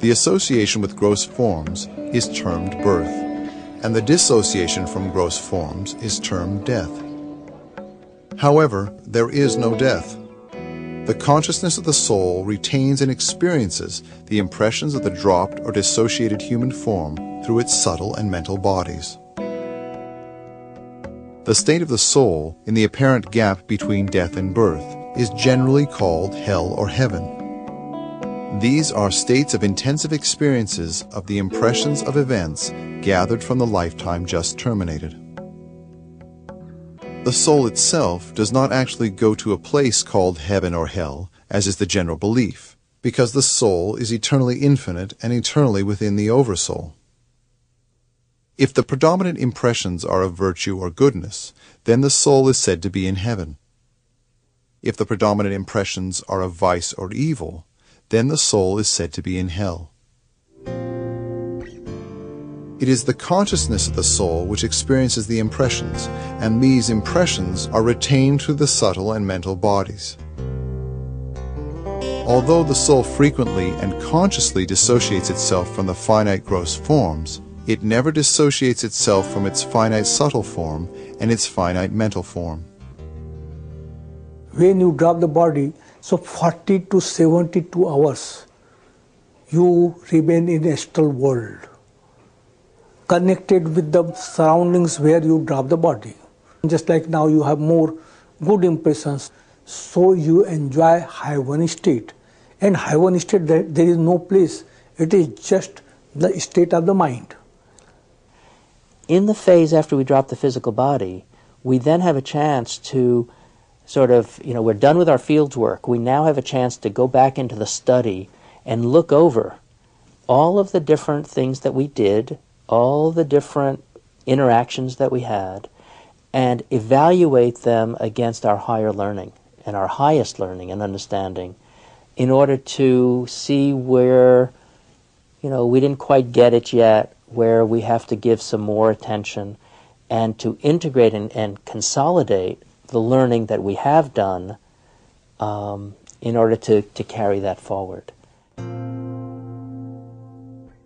The association with gross forms is termed birth, and the dissociation from gross forms is termed death. However, there is no death. The consciousness of the soul retains and experiences the impressions of the dropped or dissociated human form through its subtle and mental bodies. The state of the soul, in the apparent gap between death and birth, is generally called hell or heaven. These are states of intensive experiences of the impressions of events gathered from the lifetime just terminated. The soul itself does not actually go to a place called heaven or hell, as is the general belief, because the soul is eternally infinite and eternally within the Oversoul. If the predominant impressions are of virtue or goodness, then the soul is said to be in heaven. If the predominant impressions are of vice or evil, then the soul is said to be in hell. It is the consciousness of the soul which experiences the impressions, and these impressions are retained through the subtle and mental bodies. Although the soul frequently and consciously dissociates itself from the finite gross forms, it never dissociates itself from its finite subtle form and its finite mental form. When you drop the body, so 40 to 72 hours, you remain in astral world, connected with the surroundings where you drop the body. Just like now you have more good impressions, so you enjoy heaven state. And heaven state, there is no place. It is just the state of the mind. In the phase after we drop the physical body, we then have a chance to we're done with our field work. We now have a chance to go back into the study and look over all of the different things that we did, all the different interactions that we had, and evaluate them against our higher learning and our highest learning and understanding in order to see where, we didn't quite get it yet, where we have to give some more attention, and to integrate and consolidate the learning that we have done in order to carry that forward.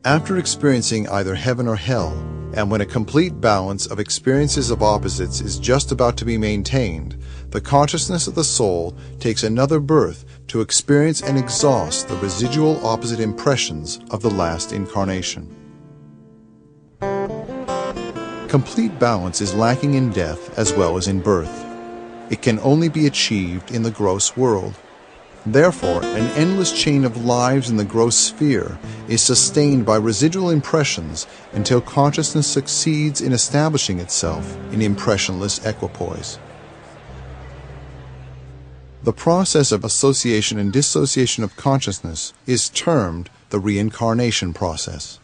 After experiencing either heaven or hell, and when a complete balance of experiences of opposites is just about to be maintained, the consciousness of the soul takes another birth to experience and exhaust the residual opposite impressions of the last incarnation. Complete balance is lacking in death as well as in birth. It can only be achieved in the gross world. Therefore, an endless chain of lives in the gross sphere is sustained by residual impressions until consciousness succeeds in establishing itself in impressionless equipoise. The process of association and dissociation of consciousness is termed the reincarnation process.